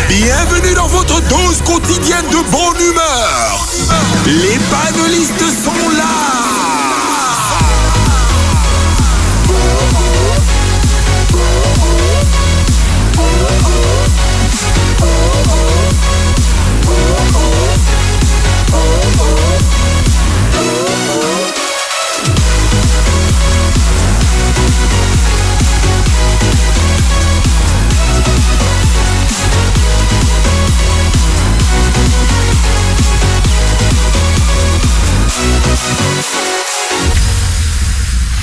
Bienvenue dans votre dose quotidienne de bonne humeur. Les panélistes sont là.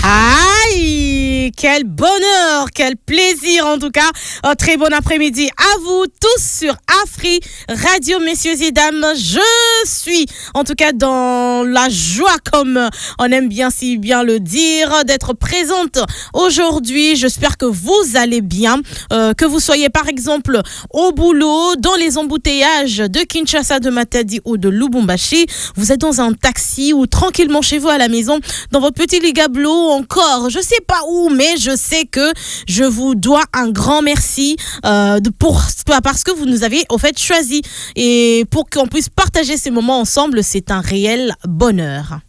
Aïe, quel bonheur, quel plaisir en tout cas. Un très bon après-midi à vous tous sur Afri Radio, messieurs et dames. Je suis en tout cas dans la joie, comme on aime bien si bien le dire, d'être présente aujourd'hui. J'espère que vous allez bien, que vous soyez par exemple au boulot, dans les embouteillages de Kinshasa, de Matadi ou de Lubumbashi. Vous êtes dans un taxi ou tranquillement chez vous à la maison, dans votre petit ligablo, encore, je sais pas où, mais je sais que je vous dois un grand merci parce que vous nous avez au fait choisi et pour qu'on puisse partager ces moments ensemble, c'est un réel bonheur.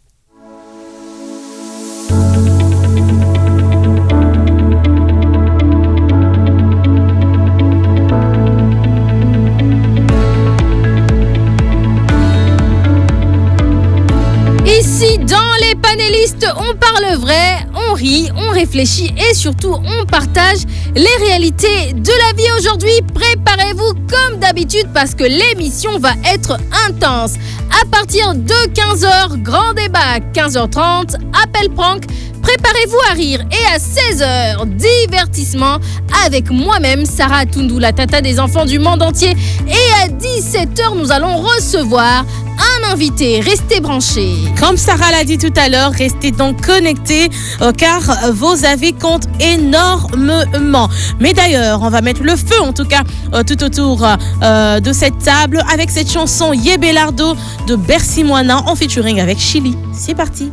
Ici, dans les panélistes, on parle vrai, on rit, on réfléchit et surtout on partage les réalités de la vie. Aujourd'hui, préparez-vous comme d'habitude parce que l'émission va être intense. À partir de 15h, grand débat, 15h30, appel prank. Préparez-vous à rire et à 16h, divertissement avec moi-même, Sarah Toundou, la tata des enfants du monde entier. Et à 17h, nous allons recevoir un invité. Restez branchés. Comme Sarah l'a dit tout à l'heure, restez donc connectés car vos avis comptent énormément. Mais d'ailleurs, on va mettre le feu en tout cas tout autour de cette table avec cette chanson Yebelardo de Bercy Moina en featuring avec Chili. C'est parti.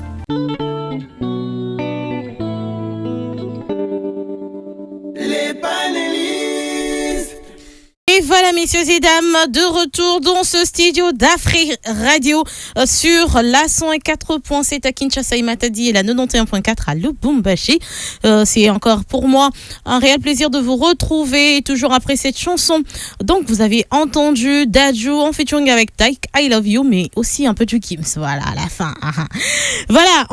Et voilà, messieurs et dames, de retour dans ce studio d'Afri Radio sur la 104.7 à Kinshasa et Matadi et la 91.4 à Lubumbashi. C'est encore pour moi un réel plaisir de vous retrouver toujours après cette chanson. Donc, vous avez entendu Dadju en featuring avec Taïk, I Love You, mais aussi un peu du Gims. Voilà, à la fin. Voilà,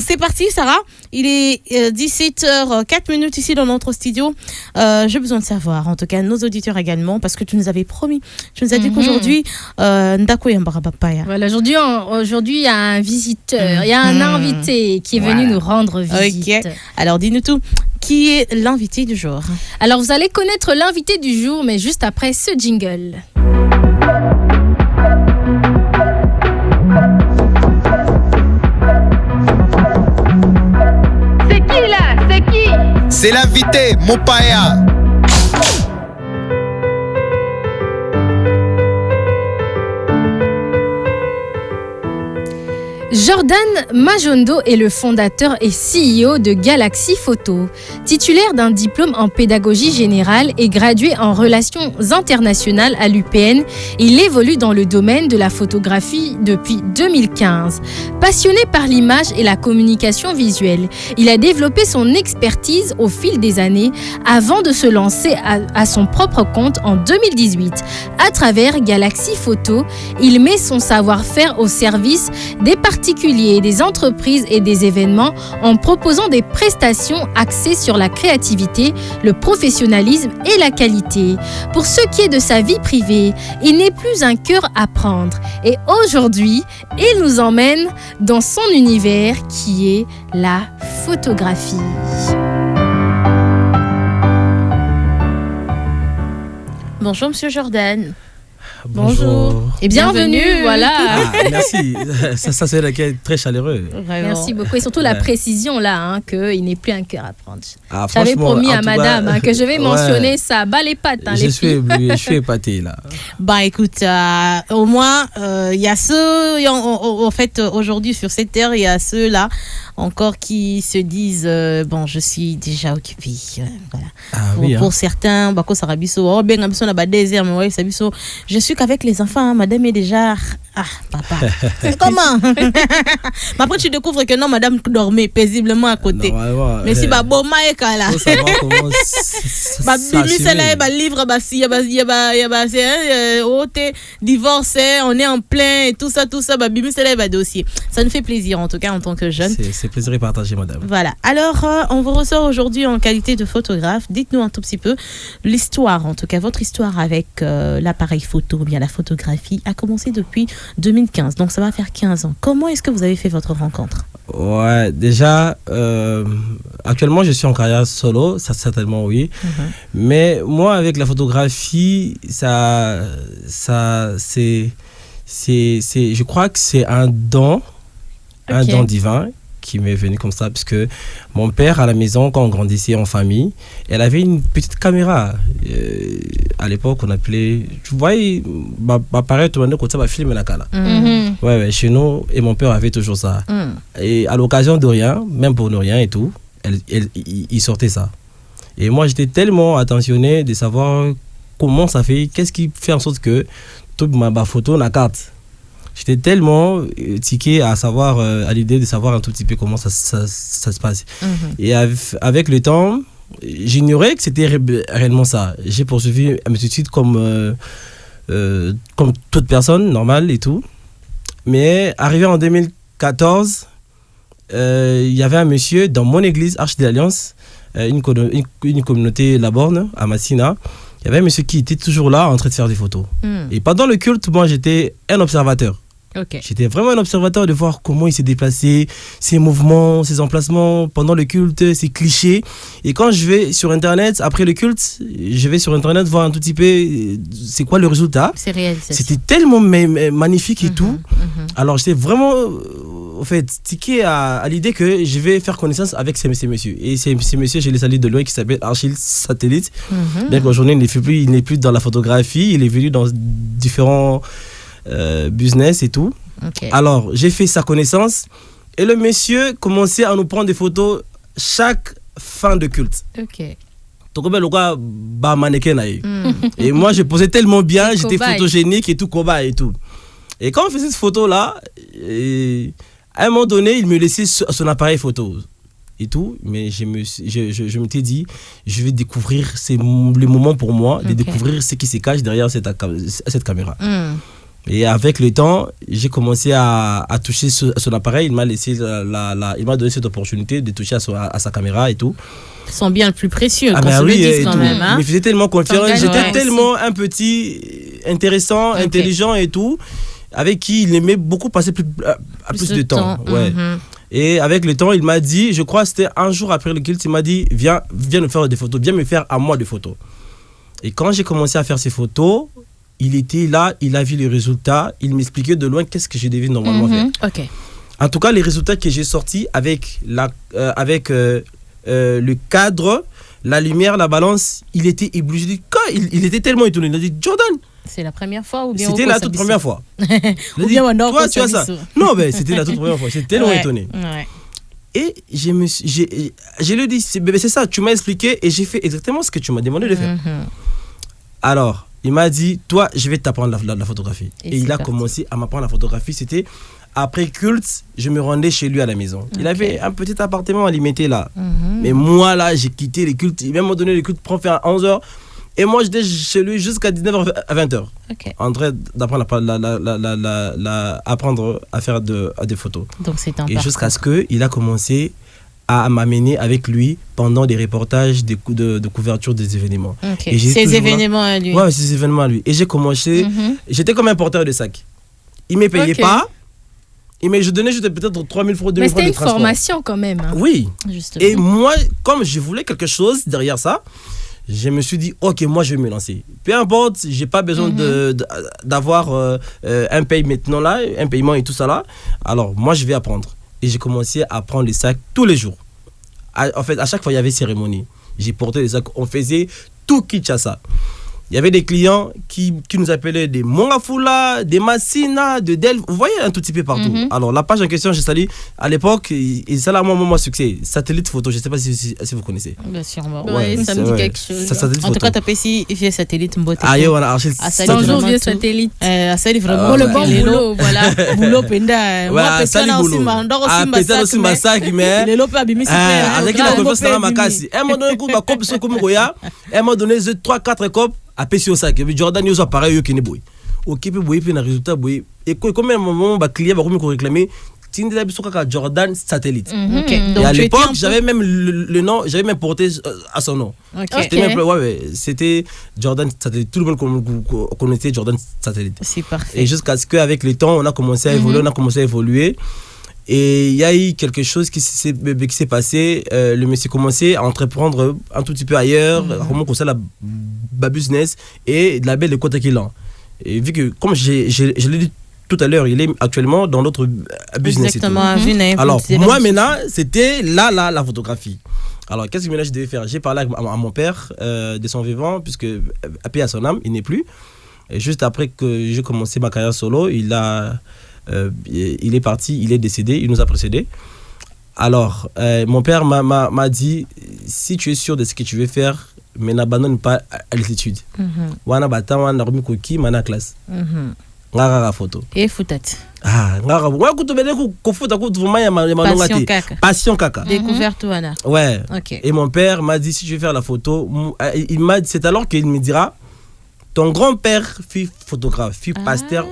c'est parti, Sarah. Il est 17h04 ici dans notre studio. J'ai besoin de savoir, en tout cas, nos auditeurs également, parce que tu nous avais promis, tu nous as dit qu'aujourd'hui, Ndako Yambarabapaya. Voilà, aujourd'hui, il y a un visiteur, il y a un invité qui est venu nous rendre visite. Ok, alors dis-nous tout. Qui est l'invité du jour? Alors, vous allez connaître l'invité du jour, mais juste après ce jingle. C'est qui là? C'est qui? C'est l'invité, Mopaya. Jordan Majondo est le fondateur et CEO de Galaxy Photo. Titulaire d'un diplôme en pédagogie générale et gradué en relations internationales à l'UPN, il évolue dans le domaine de la photographie depuis 2015. Passionné par l'image et la communication visuelle, il a développé son expertise au fil des années avant de se lancer à son propre compte en 2018. À travers Galaxy Photo, il met son savoir-faire au service des particuliers, des entreprises et des événements en proposant des prestations axées sur la créativité, le professionnalisme et la qualité. Pour ce qui est de sa vie privée, il n'est plus un cœur à prendre et aujourd'hui, il nous emmène dans son univers qui est la photographie. Bonjour Monsieur Jordan. Bonjour. Et bienvenue, voilà. Merci, ça c'est très chaleureux. Vraiment. Merci beaucoup et surtout la précision là, qu'il n'est plus un cœur à prendre. J'avais promis à madame que je vais mentionner ça, bas les pattes. Je suis épaté là. Bah écoute, au moins il y a ceux, en fait aujourd'hui sur cette terre, il y a ceux là encore qui se disent bon, je suis déjà occupée. Voilà. Pour certains, je suis qu'avec les enfants, madame est déjà. Ah, papa. Comment? Mais après, tu découvres que non, madame dormait paisiblement à côté. Mais si Boma est là. Faut savoir comment livre, divorcé, on est en plein et tout ça, dossier. Ça nous fait plaisir en tout cas en tant que jeune. C'est plaisir et partagé, madame. Voilà. Alors, on vous ressort aujourd'hui en qualité de photographe. Dites-nous un tout petit peu l'histoire, en tout cas votre histoire avec l'appareil photo, ou bien la photographie, a commencé depuis 2015. Donc ça va faire 15 ans. Comment est-ce que vous avez fait votre rencontre? Ouais, déjà, actuellement je suis en carrière solo, ça certainement oui. Mais moi avec la photographie, c'est, je crois que c'est un don divin qui m'est venu comme ça, parce que mon père à la maison, quand on grandissait en famille, elle avait une petite caméra. À l'époque, on appelait, tu vois, pareil, tout le monde côté film la cala. Ouais, chez nous, et mon père avait toujours ça. Et à l'occasion de rien, même pour ne rien et tout, il sortait ça. Et moi, j'étais tellement attentionné de savoir comment ça fait, qu'est-ce qui fait en sorte que toute ma photo la carte. J'étais tellement tiqué à savoir, à l'idée de savoir un tout petit peu comment ça se passe. Et avec le temps, j'ignorais que c'était réellement ça. J'ai poursuivi mes études comme toute personne normale et tout. Mais arrivé en 2014, il y avait un monsieur dans mon église, Arche de l'Alliance, une communauté Laborne, à Massina. Il y avait un monsieur qui était toujours là en train de faire des photos. Et pendant le culte, moi j'étais un observateur. J'étais vraiment un observateur de voir comment il s'est déplacé, ses mouvements, ses emplacements pendant le culte, ses clichés. Et quand je vais sur Internet, après le culte, je vais sur Internet voir un tout petit peu c'est quoi le résultat. C'est réel. C'était tellement magnifique et tout. Alors j'étais vraiment en fait tiqué à l'idée que je vais faire connaissance avec ces messieurs. Et ces messieurs, je les salue de loin, qui s'appelle Achille Satellite. Bien qu'aujourd'hui il n'est plus dans la photographie, il est venu dans différents business et tout. Alors j'ai fait sa connaissance et le monsieur commençait à nous prendre des photos chaque fin de culte. Et moi je posais tellement bien, j'étais photogénique et tout, cobaye et tout. Et quand on faisait cette photo là, à un moment donné il me laissait son appareil photo et tout, mais je m'étais dit je vais découvrir les moments pour moi, de découvrir ce qui se cache derrière cette caméra. Et avec le temps, j'ai commencé à toucher son appareil. Il m'a laissé il m'a donné cette opportunité de toucher à sa caméra et tout. Son bien le plus précieux, qu'on se le dise quand même. Il me faisait tellement confiance. J'étais tellement un petit intéressant, intelligent et tout, avec qui il aimait beaucoup passer plus de temps. Ouais. Et avec le temps, il m'a dit, je crois que c'était un jour après le culte, il m'a dit, viens me faire des photos, viens me faire à moi des photos. Et quand j'ai commencé à faire ces photos, il était là, il a vu les résultats, il m'expliquait de loin qu'est-ce que je devais normalement faire. En tout cas, les résultats que j'ai sortis avec le cadre, la lumière, la balance, il était ébloui. Il était tellement étonné. Il a dit, Jordan, c'est la première fois ou bien c'était la toute première fois. Ou bien toi, tu as ça. Non, mais c'était la toute première fois. J'étais tellement étonné. Et je lui ai dit, c'est ça, tu m'as expliqué et j'ai fait exactement ce que tu m'as demandé de faire. Alors, il m'a dit, toi, je vais t'apprendre la photographie. Et il a commencé à m'apprendre la photographie. C'était après culte, je me rendais chez lui à la maison. Il avait un petit appartement à limiter là. Mais moi, là, j'ai quitté les cultes. Il m'a donné les cultes pour faire à 11h. Et moi, j'étais chez lui jusqu'à 19h à 20h. En train d'apprendre apprendre à faire des photos. Donc, c'est un et jusqu'à ce qu'il a commencé à m'amener avec lui pendant des reportages de couverture des événements. Et ces événements à lui. Ouais, ces événements à lui. Et j'ai commencé, j'étais comme un porteur de sac. Il ne me payait pas, mais je donnais juste peut-être 3 000 francs, 2 000 francs de transport. Mais c'était une formation quand même. Hein. Oui. Justement. Et moi, comme je voulais quelque chose derrière ça, je me suis dit, ok, moi je vais me lancer. Peu importe, je n'ai pas besoin d'avoir un paiement maintenant là, un paiement et tout ça là. Alors, moi je vais apprendre. Et j'ai commencé à prendre les sacs tous les jours. En fait, à chaque fois, il y avait cérémonie. J'ai porté les sacs. On faisait tout Kinshasa. Il y avait des clients qui nous appelaient des Mongafula, des Massina, de Delft. Vous voyez un tout petit peu partout. Alors, la page en question, j'ai salé à l'époque, ça a un succès. Satellite photo, je ne sais pas si vous connaissez. Bien sûrement. Ouais, ça me dit quelque chose. Satellite En tout cas, photo. tu as ici vieux satellite Mbote. Ah, yo, on a arraché Bonjour, vieux satellite. Ça est vraiment Pour le bon boulot, voilà. Boulot penda. Moi, salut aussi, boulot. Peut-être aussi Masak, mais. Les lopes abîmés, avec la confiance dans ma casse. Elle m'a donné un cop sur comme Goya. Elle m'a donné 3-4 copes à PC au sac. Jordan, il y a pareil, il y a boy. Ok, puis boy, puis un résultat boy. Et combien de moments, client va réclamer. Jordan Satellite. Donc, et à l'époque, j'avais même le nom, j'avais même porté à son nom. C'était Jordan Satellite. Tout le monde connaissait Jordan Satellite. C'est parfait. Et jusqu'à ce qu'avec le temps, on a commencé à évoluer, Et il y a eu quelque chose qui s'est passé. Le monsieur commençait à entreprendre un tout petit peu ailleurs, comment on la business et de la belle de côté qu'il a. Et vu que, comme je l'ai dit tout à l'heure, il est actuellement dans notre business. Exactement. Alors, moi maintenant, c'était la photographie. Alors, qu'est-ce que maintenant je devais faire? J'ai parlé à mon père de son vivant, puisque à paix à son âme, il n'est plus. Et juste après que j'ai commencé ma carrière solo, il est parti, il est décédé, il nous a précédés. Alors, mon père m'a dit, si tu es sûr de ce que tu veux faire, mais n'abandonne pas à l'étude. Wana bata wana remis koki mana classe. Ngara photo. Et foutat. Ah, ngara. Ouais, kuto bene ko futa ko vraiment ya Passion kaka. Passion kaka. Découverte wana. Ouais. OK. Et mon père m'a dit, si tu veux faire la photo, il m'a dit, c'est alors qu'il me dira, ton grand-père fut photographe, fut pasteur.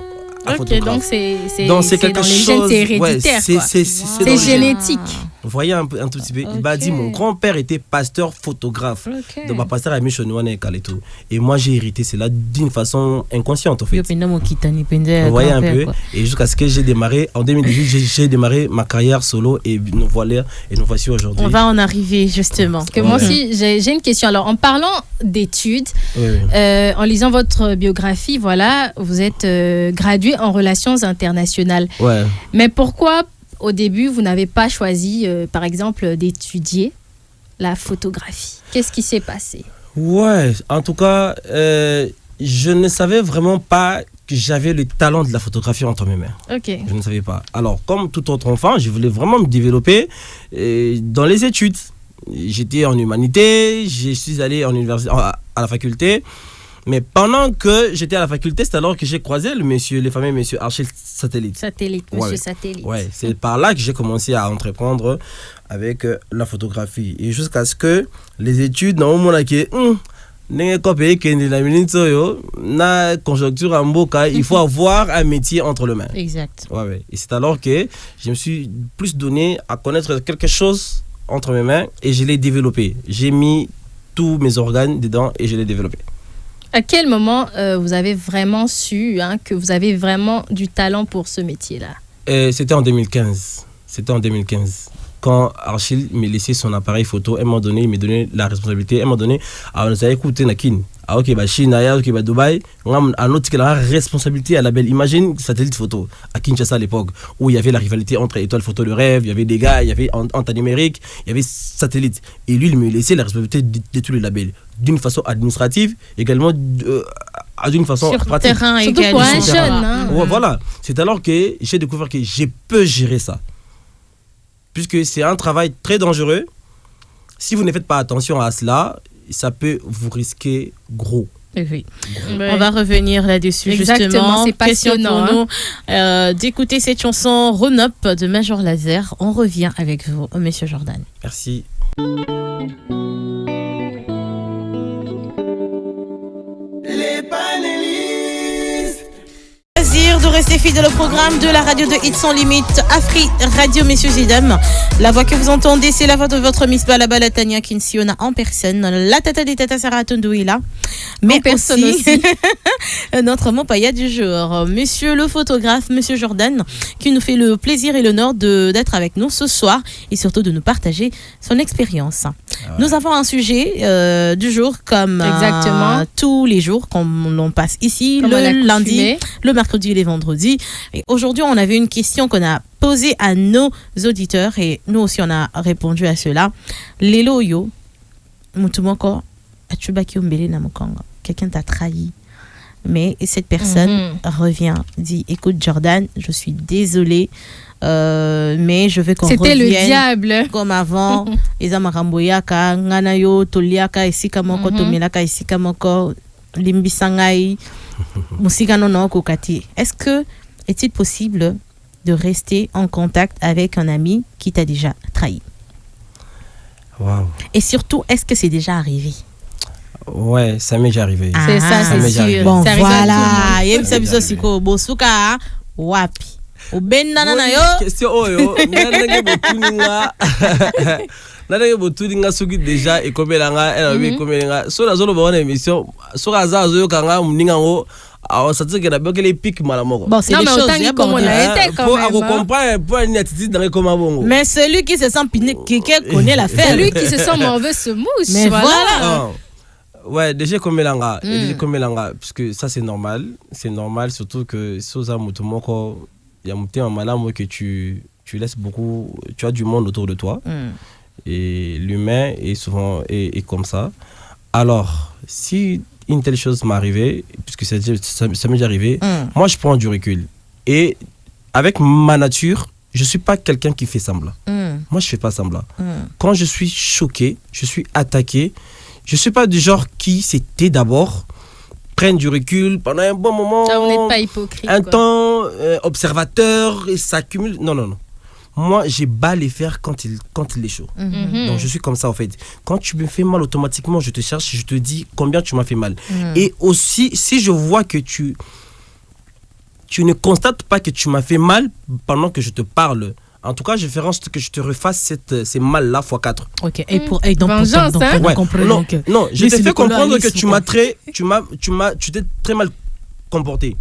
Ok, donc c'est quelque dans les chose, gènes, c'est héréditaire. C'est génétique. Vous voyez un tout petit peu. Il m'a dit, mon grand-père était pasteur photographe. Donc ma pasteur a mis Chonouane et tout. Et moi j'ai hérité cela d'une façon inconsciente en fait. Vous voyez un peu. Et jusqu'à ce que j'ai démarré en 2018, j'ai démarré ma carrière solo et nous voici aujourd'hui. On va en arriver justement. Parce que moi aussi j'ai une question. Alors en parlant d'études, en lisant votre biographie, voilà, vous êtes gradué en relations internationales. Ouais. Mais pourquoi au début vous n'avez pas choisi par exemple d'étudier la photographie? Qu'est-ce qui s'est passé? Ouais, en tout cas, je ne savais vraiment pas que j'avais le talent de la photographie entre mes mains. Ok. Je ne savais pas. Alors, comme tout autre enfant, je voulais vraiment me développer dans les études. J'étais en humanité, je suis allé en université, à la faculté. Mais pendant que j'étais à la faculté, c'est alors que j'ai croisé le fameux monsieur Archel Satellite. Monsieur Satellite. Ouais, c'est par là que j'ai commencé à entreprendre avec la photographie. Et jusqu'à ce que les études, dans le monde, na conjoncture en boca, il faut avoir un métier entre les mains. Exact. Ouais. Et c'est alors que je me suis plus donné à connaître quelque chose entre mes mains et je l'ai développé. J'ai mis tous mes organes dedans et je l'ai développé. À quel moment vous avez vraiment su que vous avez vraiment du talent pour ce métier-là? C'était en 2015. Quand Archil m'a laissé son appareil photo, il m'a donné la responsabilité. Elle m'a donné, nous avons écouté Nakin. Ok, Chine, ok, Dubaï, un autre qui a la responsabilité à la belle. Imagine satellite photo à Kinshasa à l'époque, où il y avait la rivalité entre Étoile Photo de Rêve, il y avait des gars, il y avait Anta Numérique, il y avait Satellite. Et lui, il me laissait la responsabilité de tous les labels, d'une façon administrative, également d'une façon sur pratique. Terrain surtout pour un jeune. Ouais, voilà. C'est alors que j'ai découvert que je peux gérer ça. Puisque c'est un travail très dangereux. Si vous ne faites pas attention à cela, ça peut vous risquer gros. Oui. On va revenir là-dessus. Exactement, justement. c'est passionnant. Question pour nous d'écouter cette chanson Run-Up de Major Laser. On revient avec vous, Monsieur Jordan. Merci. Les panélistes. Plaisir de rester fidèle au programme de la radio de Hits Sans Limite, Afri Radio, messieurs et dames. La voix que vous entendez, c'est la voix de votre Miss Balabala Tania Kinsiona en personne, la tata des tata Sarah Tondouila, mais en personne aussi. notre Mopaya du jour, monsieur le photographe, monsieur Jordan, qui nous fait le plaisir et l'honneur d'être avec nous ce soir et surtout de nous partager son expérience. Nous avons un sujet du jour comme tous les jours, comme l'on passe ici, comme le lundi, le mercredi et les vendredis. Et aujourd'hui, on avait une question qu'on a posée à nos auditeurs et nous aussi, on a répondu à cela. Lelo yo, mutumoko, achubaki umbele na mukanga. quelqu'un t'a trahi. Mais cette personne revient, dit écoute Jordan, je suis désolée, mais je veux qu'on revienne. C'était le diable. Comme avant. Eza makamboyaka, nganayo, toliaka, esika moko, tomelaka, esika moko, limbisangai, musika nono kokati. Est-il possible de rester en contact avec un ami qui t'a déjà trahi? Wow. Et surtout, est-ce que c'est déjà arrivé? Ouais, ça m'est déjà arrivé. C'est ça, c'est sûr. Bon, Ça arrive à voilà. tout le monde. Yem siko bosuka wapi. Obenda na yo. Question oyo, nanenge botuninga. Nanenge botuninga soki déjà ekomelanga, elle ekomelenga. So la zone bonne émission, so kaza zo kanga muninga ngo. Alors ça dit que la bloqué les pics malamoko. Bon, c'est Non, des mais choses. autant qu'on a été quand Pour même. comprendre pour une attitude dans les comment bon. Mais celui qui se sent piné, qui connaît l'affaire. Celui qui se sent mauvais se mouche. Mais voilà. Ouais, déjà comme Melanga, parce que ça c'est normal, surtout que Sosa Mutumoko, il y a un malade que tu laisses beaucoup, tu as du monde autour de toi, et l'humain est souvent est comme ça. Alors, si une telle chose m'est arrivée, puisque ça m'est déjà arrivé, moi je prends du recul. Et avec ma nature, je ne suis pas quelqu'un qui fait semblant. Moi je ne fais pas semblant. Quand je suis choqué, je suis attaqué, je ne suis pas du genre qui s'était d'abord, prenne du recul pendant un bon moment, Ça, on n'est pas hypocrite. un temps observateur et s'accumule. Non. Moi, j'ai bas les faire quand il est chaud. Donc, je suis comme ça, en fait. Quand tu me fais mal, automatiquement, je te cherche, je te dis combien tu m'as fait mal. Et aussi, si je vois que tu ne constates pas que tu m'as fait mal pendant que je te parle, en tout cas, je ferai en sorte que je te refasse ces mal-là x4. Ok, et donc, Vengeance, hein? Ouais. Non, je t'ai fait comprendre que tu t'es très mal comporté.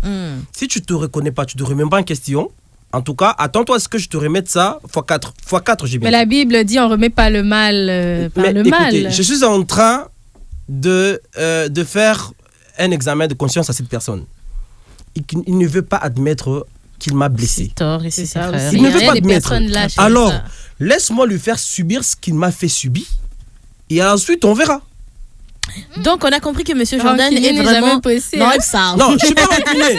Si tu te reconnais pas, tu te remets pas en question. En tout cas, attends-toi à ce que je te remette ça x4. x4, j'ai bien. Mais la Bible dit on remet pas le mal par le mal. Je suis en train de faire un examen de conscience à cette personne. Il ne veut pas admettre qu'il m'a blessé. C'est tort et c'est ça frère. aussi. Il ne veut Il y a pas des admettre. personnes lâches, Alors, ça. laisse-moi lui faire subir ce qu'il m'a fait subir. Et ensuite, on verra. Donc, on a compris que M. Jordan Rancunier est n'est vraiment... jamais pressé, Non, hein. ça. Non, je ne suis pas rancunier.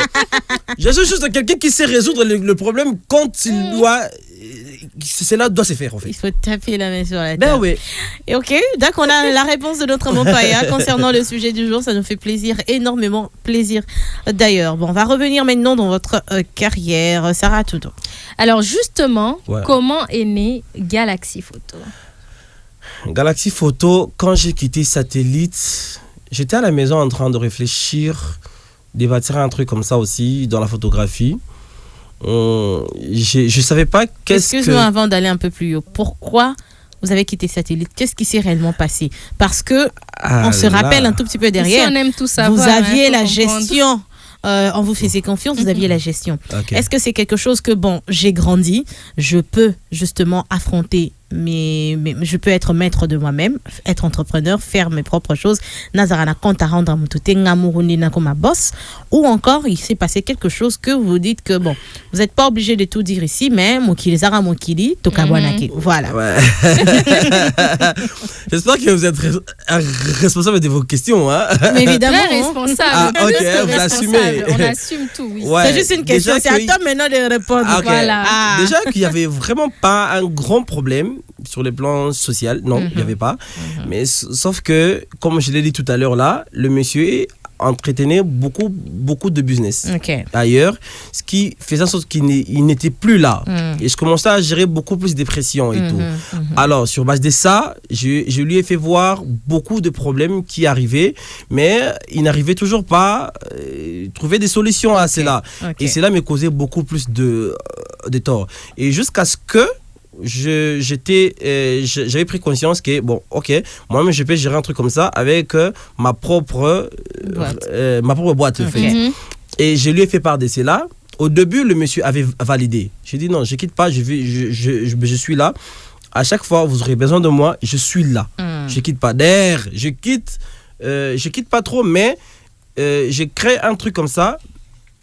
Je suis juste quelqu'un qui sait résoudre le problème quand il doit. Cela doit se faire, en fait. Il faut taper la main sur la tête. Ben oui. Et ok, donc on a la réponse de notre Mompaya concernant le sujet du jour. Ça nous fait plaisir, énormément plaisir d'ailleurs. Bon, on va revenir maintenant dans votre carrière. Sarah Tudo. Alors justement, Ouais. comment est né Galaxy Photo? Galaxy Photo, quand j'ai quitté Satellite, j'étais à la maison en train de réfléchir, de bâtir un truc comme ça aussi dans la photographie. Je savais pas Excuse-moi avant d'aller un peu plus haut. Pourquoi vous avez quitté Satellite? Qu'est-ce qui s'est réellement passé? Parce que on se rappelle un tout petit peu derrière. Ici, on aime tout savoir. Vous aviez faut la comprendre. gestion. On vous faisait confiance, vous aviez la gestion. Okay. Est-ce que c'est quelque chose que, bon, j'ai grandi, je peux justement affronter, mais je peux être maître de moi-même, être entrepreneur, faire mes propres choses. Nazarana compte à rendre à Moutoute, Ngamurundi comme ma boss. Ou encore, il s'est passé quelque chose que vous dites que, bon, vous n'êtes pas obligé de tout dire ici, mais Mokili Zara Mokili, Tokabwanake. Voilà. Ouais. J'espère que vous êtes responsable de vos questions. Hein? Mais évidemment. Très responsable. Ah, ok, Plus que vous responsable. l'assumez. On assume tout, oui. Ouais. C'est juste une question, Déjà c'est à que- toi maintenant de répondre. Ah, ok. Voilà. Ah. Déjà qu'il n'y avait vraiment pas un grand problème sur le plan social. Non, il n'y avait pas. Mais sauf que, comme je l'ai dit tout à l'heure là, le monsieur entretenait beaucoup de business Ok. ailleurs, ce qui faisait en sorte qu'il n'était plus là. Et je commençais à gérer beaucoup plus de pression et tout. Alors, sur base de ça, je lui ai fait voir beaucoup de problèmes qui arrivaient, mais il n'arrivait toujours pas à trouver des solutions à cela. Ok. Et cela me causait beaucoup plus de tort. Et jusqu'à ce que j'avais pris conscience que, bon, ok, moi-même je peux gérer un truc comme ça avec ma propre boîte. En fait. Et je lui ai fait part de cela. Au début, le monsieur avait validé. J'ai dit non, je quitte pas, je suis là. À chaque fois, vous aurez besoin de moi, je suis là. Je quitte pas. D'ailleurs, je quitte pas trop, mais je crée un truc comme ça.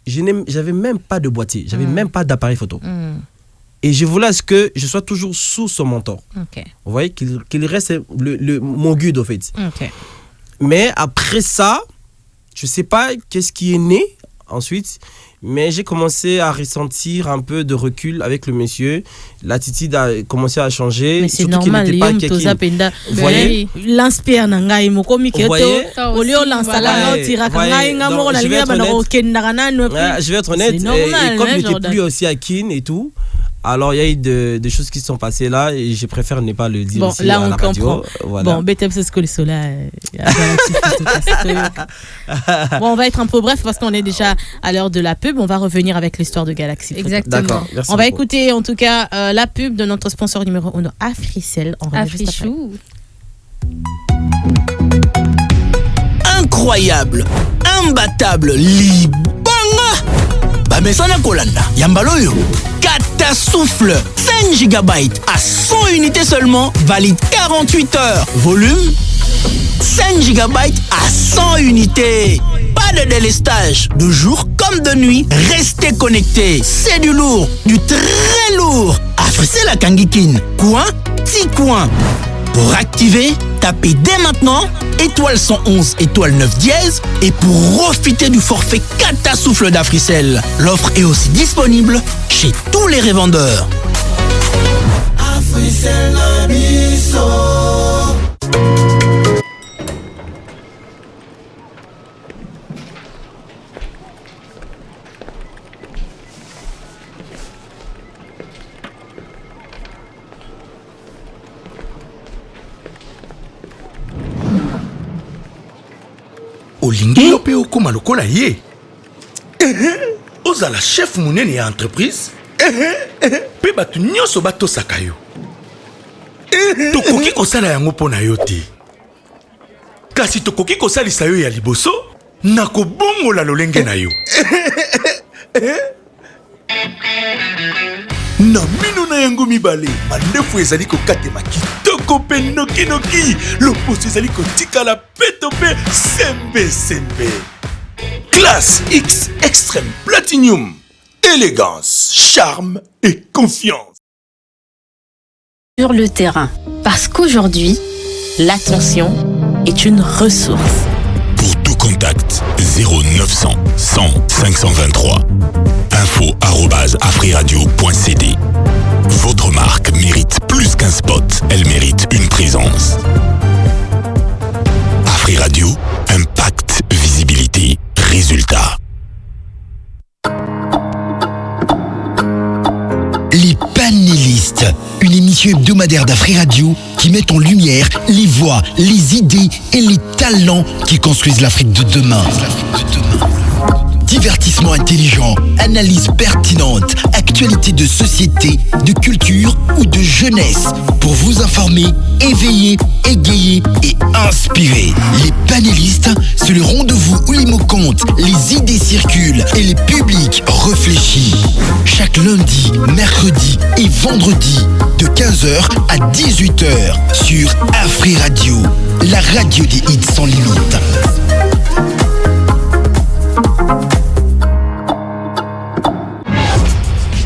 J'avais même pas de boîtier, j'avais même pas d'appareil photo. Et je voulais à ce que je sois toujours sous son mentor. Ok. Vous voyez, qu'il reste mon guide, au fait. Ok. Mais après ça, je sais pas qu'est-ce qui est né ensuite, mais j'ai commencé à ressentir un peu de recul avec le monsieur. L'attitude a commencé à changer. Mais c'est surtout normal, qu'il n'était pas quelqu'un. vous voyez, l'inspire nangai mokomi keto olio lansala tira kangai ngamo la ligne bana okendana no. Je vais être honnête, et comme il n'était plus aussi à Kin et tout. Alors, il y a eu des choses qui se sont passées là et je préfère ne pas le dire bon, ici là, à la radio. Comprend. Voilà. Bon, BTM, c'est ce que le soleil. Bon, on va être un peu bref parce qu'on est déjà à l'heure de la pub. On va revenir avec l'histoire de Galaxy Photo. Exactement. D'accord, merci on va beaucoup. écouter en tout cas la pub de notre sponsor numéro 1, Africell. On revient juste après. Incroyable, imbattable, libanga. Bamesana Kolanda, Yambaloyo. Catasouffle, 5 GB à 100 unités seulement, valide 48 heures. Volume, 5 GB à 100 unités. Pas de délestage, de jour comme de nuit, restez connectés. C'est du lourd, du très lourd. Africell la Kangikin, coin, petit coin. Pour activer, tapez dès maintenant étoile 111 étoile 9 dièse et pour profiter du forfait Catasouffle d'Africell. L'offre est aussi disponible chez tous les revendeurs. Africell Nabiso. olingi yo pe okoma lokola ye ozala chef monene ya entreprise pe bato nyonso batosaka yo tokoki kosala yango mpo na yo te kasi tokoki kosalisa yo ya liboso na kobongola lolenge na yo na mino na yango mibale mandefu ezali kokatema kitoko mpe nokinoki loposo ezali kotikala peto mpe sembe classe X extrême platinum, élégance, charme et confiance. Sur le terrain, parce qu'aujourd'hui, l'attention est une ressource. Pour tout contact, 0900 100 523. info@afriradio.cd. Votre marque mérite plus qu'un spot, elle mérite une présence. Afri Radio, impact, visibilité, résultat. Les panélistes, une émission hebdomadaire d'Afri Radio qui met en lumière les voix, les idées et les talents qui construisent l'Afrique de demain. Divertissement intelligent, analyse pertinente, actualité de société, de culture ou de jeunesse pour vous informer, éveiller, égayer et inspirer. Les panélistes, c'est le rendez-vous où les mots comptent, les idées circulent et les publics réfléchissent. Chaque lundi, mercredi et vendredi de 15h à 18h sur Afri Radio, la radio des hits sans limite.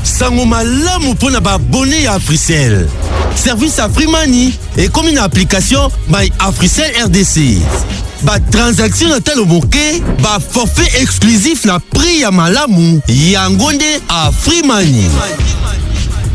Sango malamu pona ba abonné à Africell. Service Afrimani et comme une application by Africell RDC. Ba transaction na talo moke, ba forfait exclusif na prix ya malamu yangonde Afrimani.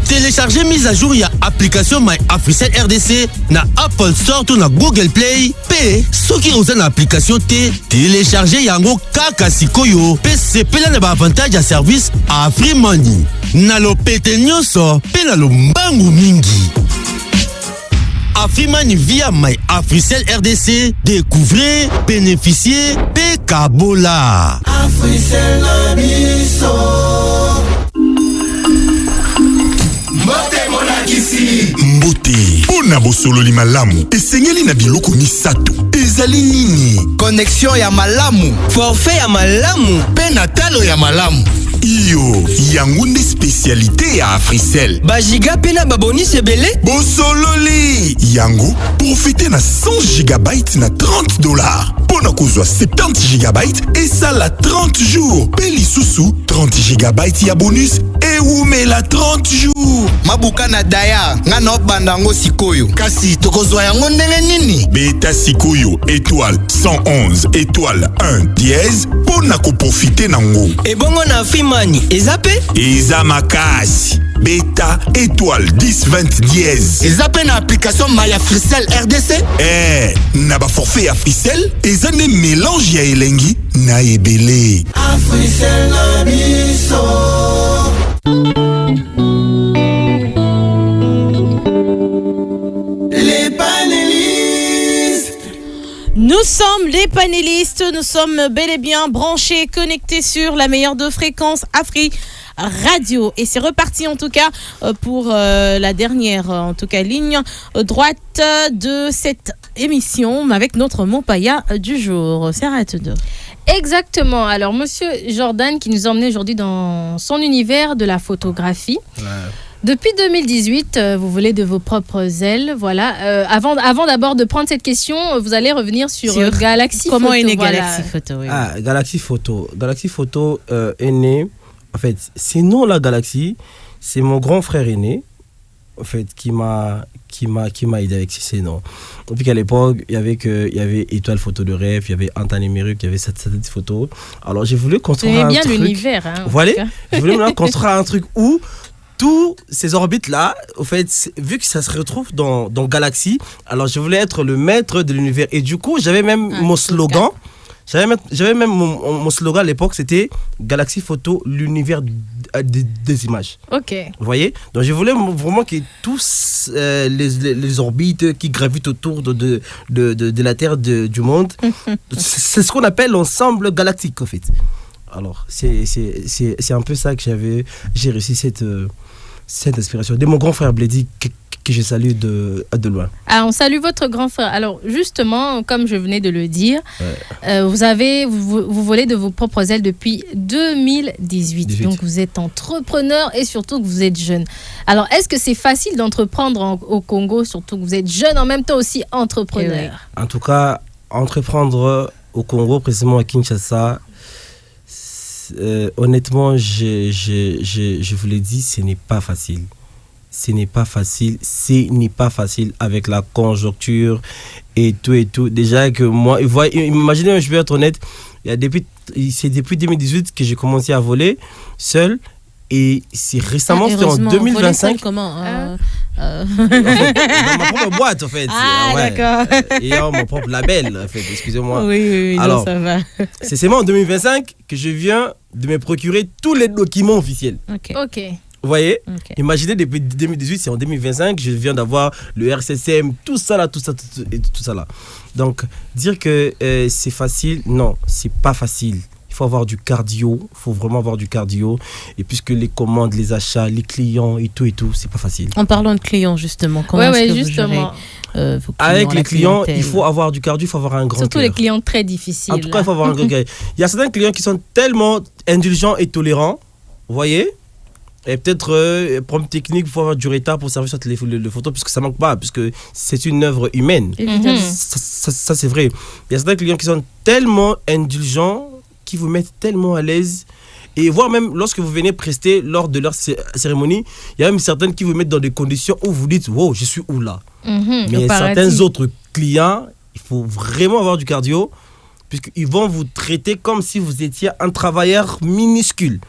Téléchargez mise à jour ya application My Africell RDC na Apple Store ou na Google Play. P soki oza na application T, téléchargez yango kaka sikoyo. P sepela na ba avantage ya service Afrimani. Na lopete nyonso, pe na lombangu mingi. Afrimani via My Africell RDC, découvrez, bénéficiez, pe kabola. Africell Nabiso. Mbote pona bosololi malamu esengeli na biloko misato ezali nini? Connexion ya malamu, forfait ya malamu, pe na talo ya malamu. Iyo yango nde spécialité ya Africell. Bajiga pe na babonus ebele bosololi yango profite na 100 GB na $30 pona kozwa 70 GB esala 30 jours pe lisusu 30 GB ya bonus ewumela 30 jours. Mabuka na daya nga na bandango sikoyo. Kasi tokozwa yango ndenge nini? Beta sikoyo étoile 111 étoile 1 dièse pour na ko profiter nango. Ebongo na Frimani ezape? Eza makasi. Beta étoile 10 20 dièse. Ezape na application Maya Fricel RDC? Na ba forfait ya Fricel, eza ne mélange ya elengi na ebele. Fricel na biso. Les panélistes. Nous sommes les panélistes, nous sommes bel et bien branchés, connectés sur la meilleure de fréquences Afri Radio. Et c'est reparti en tout cas pour la dernière en tout cas ligne droite de cette émission avec notre Mopaya du jour. C'est Ratudo. Exactement. Alors, monsieur Jordan qui nous a emmené aujourd'hui dans son univers de la photographie. Ouais. Depuis 2018, vous volez de vos propres ailes. Voilà. Avant d'abord de prendre cette question, vous allez revenir sur Galaxy Photo. Comment est né Galaxy Photo, oui. Galaxy Photo. Galaxy Photo est né. En fait, c'est non la Galaxy. C'est mon grand frère aîné, en fait, qui m'a aidé avec ces noms. Depuis qu'à l'époque, il y avait Étoile Photo de Rêve, il y avait Antoine Emeric, il y avait Satellite Photo. Alors j'ai voulu construire un truc. bien l'univers. Hein, voilà. J'ai voulu construire un truc où tous ces orbites-là, au fait, vu que ça se retrouve dans Galaxy, alors je voulais être le maître de l'univers. Et du coup, j'avais même mon slogan. J'avais même mon slogan à l'époque, c'était Galaxy Photo, l'univers des images. Ok. Vous voyez? Donc je voulais vraiment que tous les orbites qui gravitent autour de la Terre, du monde, c'est ce qu'on appelle l'ensemble galactique en fait. Alors c'est un peu ça que j'ai réussi cette inspiration. De mon grand frère Bledy, que je salue de loin. Ah, on salue votre grand frère. Alors, justement, comme je venais de le dire, vous volez de vos propres ailes depuis 2018. Donc, vous êtes entrepreneur et surtout que vous êtes jeune. Alors, est-ce que c'est facile d'entreprendre au Congo, surtout que vous êtes jeune, en même temps aussi entrepreneur? En tout cas, entreprendre au Congo, précisément à Kinshasa, honnêtement, je vous l'ai dit, ce n'est pas facile. Ce n'est pas facile avec la conjoncture et tout. Déjà que moi, imaginez, je vais être honnête, c'est depuis 2018 que j'ai commencé à voler seul et c'est récemment, c'était en 2025. Comment en fait, dans ma propre boîte en fait. D'accord. Et mon propre label en fait, excusez-moi. Oui, alors, non, ça va. C'est seulement en 2025 que je viens de me procurer tous les documents officiels. Ok. Vous voyez, Imaginez depuis 2018, c'est en 2025, je viens d'avoir le RCCM, tout ça là. Donc, dire que c'est facile, non, c'est pas facile. Il faut avoir du cardio, il faut vraiment avoir du cardio. Et puisque les commandes, les achats, les clients et tout, c'est pas facile. En parlant de clients, justement, comment est-ce que justement. vous gérez avec les clients, il faut avoir du cardio, il faut avoir un grand Surtout cœur. les clients très difficiles. En tout cas, il faut avoir un grand cœur. Il y a certains clients qui sont tellement indulgents et tolérants, vous voyez. Et peut-être problème technique, il faut avoir du retard pour servir sur les photos, puisque ça ne manque pas, puisque c'est une œuvre humaine. Ça, c'est vrai. Il y a certains clients qui sont tellement indulgents, qui vous mettent tellement à l'aise. Et voire même lorsque vous venez prester lors de leur cérémonie, il y a même certaines qui vous mettent dans des conditions où vous dites « Wow, je suis où là ?» Mais certains autres clients, il faut vraiment avoir du cardio, puisqu'ils vont vous traiter comme si vous étiez un travailleur minuscule.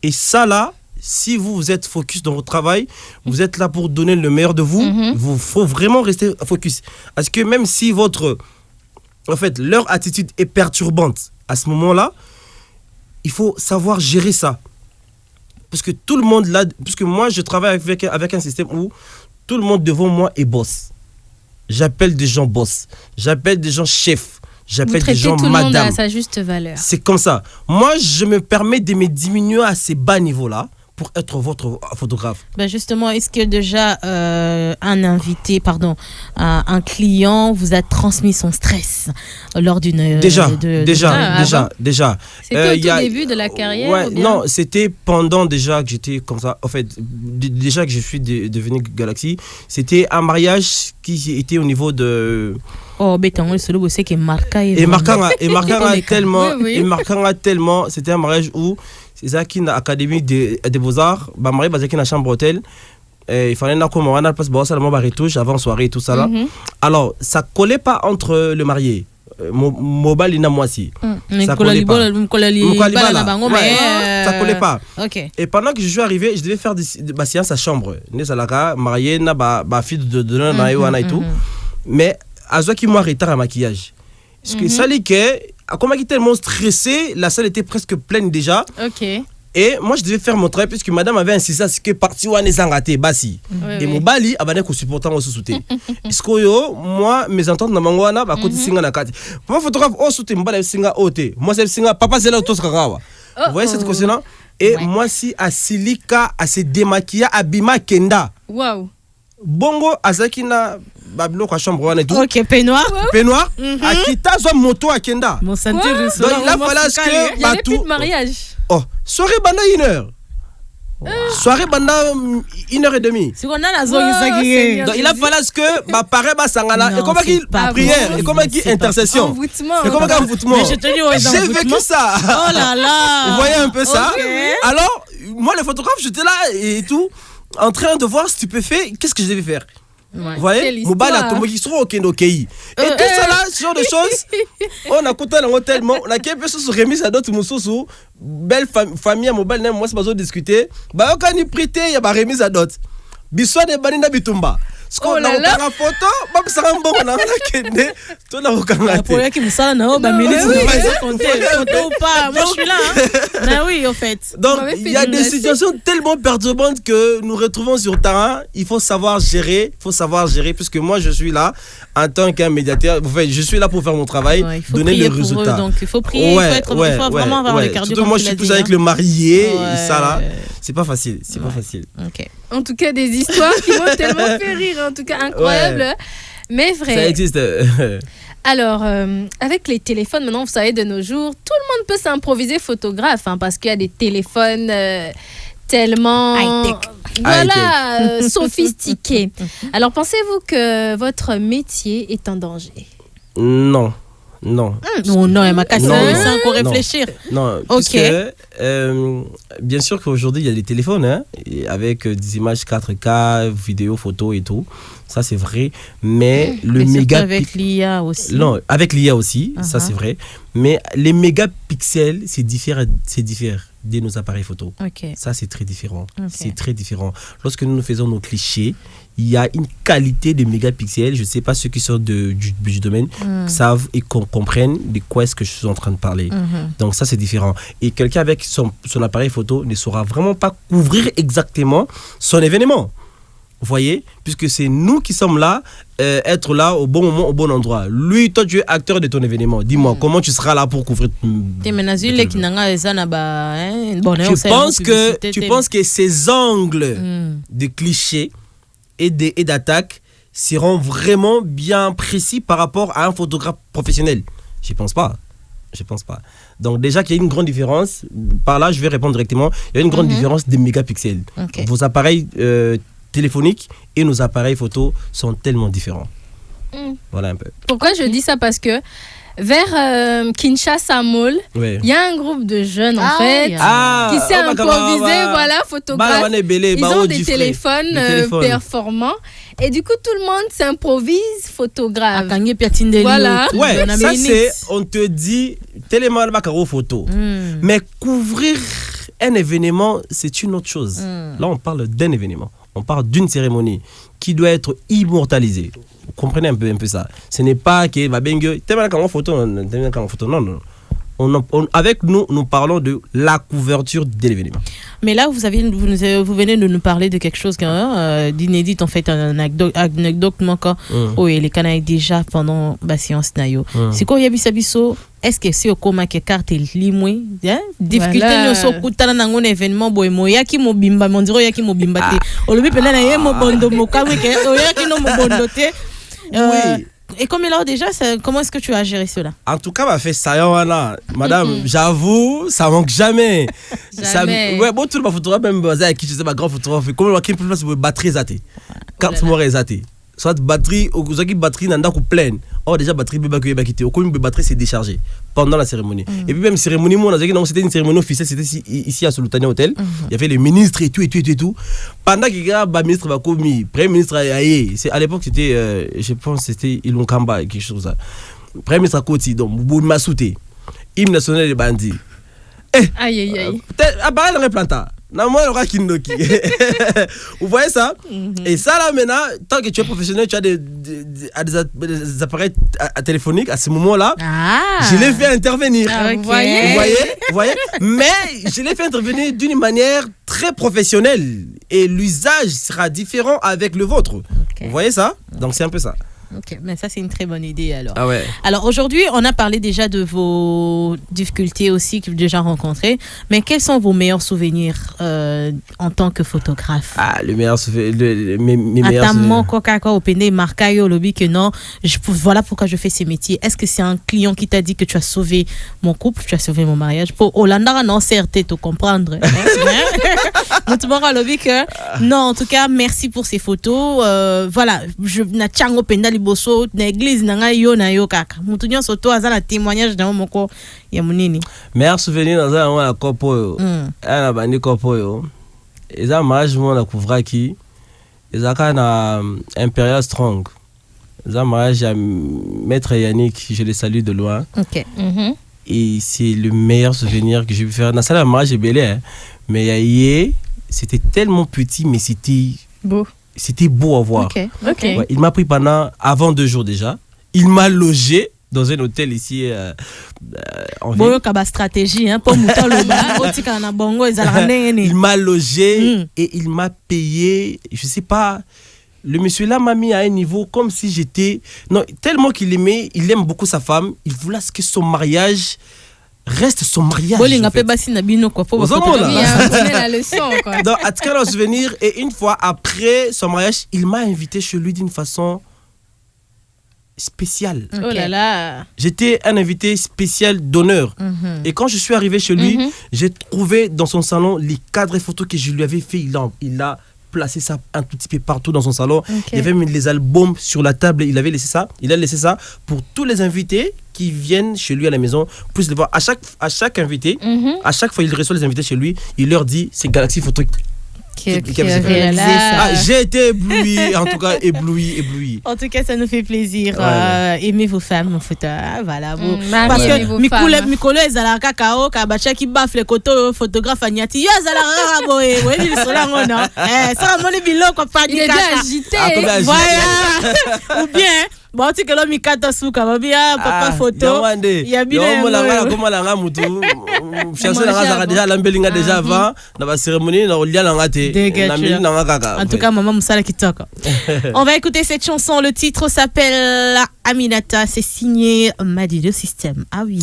Et ça là, si vous êtes focus dans votre travail, vous êtes là pour donner le meilleur de vous, il faut vraiment rester focus. Parce que même si leur attitude est perturbante à ce moment-là, il faut savoir gérer ça. Parce que tout le monde là, puisque moi je travaille avec un système où tout le monde devant moi est boss. J'appelle des gens boss, j'appelle des gens chefs, j'appelle des gens tout madame. Le monde à sa juste valeur. C'est comme ça. Moi, je me permets de me diminuer à ces bas niveaux-là pour être votre photographe. Justement, est-ce que déjà un client vous a transmis son stress lors d'une... Déjà. C'était au tout début de la carrière? Ouais, non, c'était pendant déjà que j'étais comme ça. En fait, déjà que je suis devenu Galaxy, c'était un mariage qui était au niveau de... Oh, béton, le c'est qui est marqué. Et marquant tellement, c'était un mariage où c'est ça qui na académie des beaux-arts ba marié basé qui na chambre hôtel. Il fallait na comme on a place ba seulement ba retouche avant soirée et tout ça là. Alors ça collait pas entre le marié. Mobile ina moisi. Ça collait pas. Ça collait pas. OK. Et pendant que je suis arrivé, je devais faire des séances à chambre. Né salaka marié na ba fille de na yo et tout. Mais azo qui moi retard à maquillage. Parce que ça dit que comme il était tellement stressé, la salle était presque pleine déjà. OK. Et moi je devais faire mon travail puisque madame avait insisté à ce que parti ou n'est raté basi. Et mon bali abane ko supportant au sous-souté. Est-ce que yo moi mes ententes na mangwana ba côté singa na kati. Moi photographe au sous mbala singa oté. Moi c'est singa papa c'est là tout ce karawa. Vous voyez cette question là? Et moi si à silika à se démaquiller à bima kenda. Waouh. Bongo azakina babilo kwa chambre wana et tout. OK, peignoir. Peignoir. Akita zo moto à kenda. Mon sentir donc il a fallu que il y avait plus de mariage. Oh, soirée banda 1 heure. Soirée banda 1h30. Si on a la zone donc il a fallu que ba paré ba sangana et comment qu'il prière et comment qu'il intercession. Et comment qu'il envoûtement. Mais je te dis j'ai vécu ça. Oh là là. Vous voyez un peu ça? Alors moi le photographe j'étais là et tout en train de voir stupéfait qu'est-ce que je devais faire. Vous voyez, Mobile a tombé qui sont au Kendokeyi. Et tout ça là, ce genre de choses, on a coûté un hôtel, on a quelques choses remis à d'autres moussous, belle famille à Mobile, moi c'est pas besoin de discuter. Bah, quand il prêté, il y a pas remise à d'autres. Bissois de Banina Bitumba. Ce qu'on a en photo, bah, ça rend bon, on a kende, tout n'a aucun raté. Pour qui me ça, non, bah, mais photo ou pas, moi je suis là. Ben oui, en fait. Donc, il y a des situations tellement perturbantes que nous retrouvons sur terrain. Il faut savoir gérer, puisque moi je suis là en tant qu'un médiateur. Enfin, je suis là pour faire mon travail, donner le résultat. Donc, il faut prier, il faut vraiment avoir le cardio. Surtout moi, je suis plus avec le marié, ça là. C'est pas facile, c'est pas facile. OK. En tout cas, des histoires qui m'ont tellement fait rire, en tout cas incroyable, mais vrai. Ça existe. Alors, avec les téléphones, maintenant, vous savez, de nos jours, tout le monde peut s'improviser photographe, parce qu'il y a des téléphones tellement high-tech. Voilà, sophistiqués. Alors, pensez-vous que votre métier est en danger? Non. Non. Non, il m'a cassé sans encore réfléchir. Non, parce que bien sûr qu'aujourd'hui il y a des téléphones avec des images 4K, vidéo, photo et tout. Ça c'est vrai, mais le avec l'IA aussi. Non, avec l'IA aussi, ça c'est vrai. Mais les mégapixels, c'est différent de nos appareils photo. Ça c'est très différent. C'est très différent. Lorsque nous faisons nos clichés, il y a une qualité de mégapixels. Je ne sais pas ceux qui sont du domaine savent et comprennent de quoi est-ce que je suis en train de parler. Donc ça c'est différent. Et quelqu'un avec son appareil photo ne saura vraiment pas couvrir exactement son événement. Vous voyez, puisque c'est nous qui sommes là, être là au bon moment, au bon endroit. Lui, toi, tu es acteur de ton événement. Dis-moi, comment tu seras là pour couvrir tu penses que ces angles de clichés et d'attaques seront vraiment bien précis par rapport à un photographe professionnel? Je pense pas. Donc déjà qu'il y a une grande différence, par là je vais répondre directement, il y a une grande différence des mégapixels. Vos appareils téléphoniques et nos appareils photo sont tellement différents. Voilà un peu. Pourquoi je dis ça? Parce que vers Kinshasa Mall, il y a un groupe de jeunes en fait qui s'est improvisé, voilà, photographe. Ils ont des téléphones performants et du coup tout le monde s'improvise photographe. Voilà. Ouais, ça c'est, on te dit tellement le photo, mais couvrir un événement c'est une autre chose. Là on parle d'un événement. On parle d'une cérémonie qui doit être immortalisée. Vous comprenez un peu ça. Ce n'est pas que non. Avec nous, nous parlons de la couverture de l'événement. Mais là, vous venez de nous parler de quelque chose d'inédit, en fait, un anecdote oui, les Canadiens déjà pendant la séance Nayo. C'est quoi Yabisabiso? Est-ce que c'est au coma que carte limoué? Difficulté de s'occuper dans un événement, yaki mobimba, mon dirait yaki mobimba. Olobi pena na ye mobondo mokawe ke yaki no mobondo te. Oui. Et comme là déjà, comment est-ce que tu as géré cela? En tout cas, fait ça, madame, j'avoue, ça manque jamais. Ouais, bon, tout le monde photographe, même qui je sais pas, grand photographe, comme le qui peut se battre zaté. Carte moi zaté. soit batterie ou batterie nanda ku pleine. Or déjà batterie beba quitter. Au comme batterie c'est déchargé pendant la cérémonie. Et puis même cérémonie moi c'était une cérémonie officielle, c'était ici à Sultania Hotel. Il y avait les ministres et tout. Pendant que le ministre va commis, premier ministre c'est à l'époque c'était je pense c'était Ilunkamba quelque chose ça. Premier ministre à Koti donc Boubou Masouté. Hymne national des bandits. Aïe. Ah bah elle replanta. Non, moi, le Kindoki. Vous voyez ça? Et ça, là, maintenant, tant que tu es professionnel, tu as des appareils téléphoniques à ce moment-là. Je l'ai fait intervenir. Vous voyez? Mais je l'ai fait intervenir d'une manière très professionnelle. Et l'usage sera différent avec le vôtre. Vous voyez ça? Donc, c'est un peu ça. Ok, mais ça c'est une très bonne idée alors. Ah ouais. Alors aujourd'hui, on a parlé déjà de vos difficultés aussi que vous avez déjà rencontrées, mais quels sont vos meilleurs souvenirs en tant que photographe? Le meilleur souvenir, mes meilleurs souvenirs. Voilà pourquoi je fais ces métiers. Est-ce que c'est un client qui t'a dit que tu as sauvé mon couple, tu as sauvé mon mariage? Pour Hollanda, non, certes, tu comprendre. Non, en tout cas, merci pour ces photos. Voilà, je n'ai liboso na église na ngai yo na yo kaka mutu nyonso to aza na témoignage na moko ya munini meilleur souvenir na za kopo yo ana bandi kopo yo eza mariage mo na couvraki eza kana Imperial Strong eza mariage ya maître Yannick, je le salue de loin. OK. Et c'est le meilleur souvenir que j'ai pu faire. Na salle mariage est belé mais c'était tellement petit mais c'était beau. C'était beau à voir. Okay. Ouais, il m'a pris avant 2 jours déjà. Il m'a logé dans un hôtel ici en ville. Stratégie, hein, il m'a logé et il m'a payé. Je sais pas. Le monsieur là m'a mis à un niveau comme si j'étais. Non, tellement qu'il aimait, il aime beaucoup sa femme. Il voulait que son mariage reste son mariage. La leçon, quoi. Donc, à tout souvenir, et une fois après son mariage, il m'a invité chez lui d'une façon spéciale. Okay. Oh là là. J'étais un invité spécial d'honneur. Et quand je suis arrivé chez lui, j'ai trouvé dans son salon les cadres et photos que je lui avais fait. Il a placé ça un tout petit peu partout dans son salon. Okay. Il avait mis les albums sur la table. Il a laissé ça pour tous les invités qui viennent chez lui à la maison puissent le voir. À chaque invité, à chaque fois il reçoit les invités chez lui, il leur dit c'est Galaxy Photo qui a réalisé ça. J'ai été ébloui, en tout cas ébloui. En tout cas, ça nous fait plaisir. Aimez vos femmes, en fait. Voilà. Parce que Mikolo ezala kakao kabacha qui baffe les koto photographe anyati. Ya zala raboé. Oui, il est là ngona. Ça moni biloko pa il est déjà agité. Voilà. Ou bien bon, tu que l'homme mikata souka va bien papa photo. Il y a bien la comme la mutu. Chercher la raza déjà l'ambelinga déjà avant dans la cérémonie dans lia la ngate. En tout cas, maman Moussala qui toque. On va écouter cette chanson. Le titre s'appelle Aminata. C'est signé Madido System. Ah oui.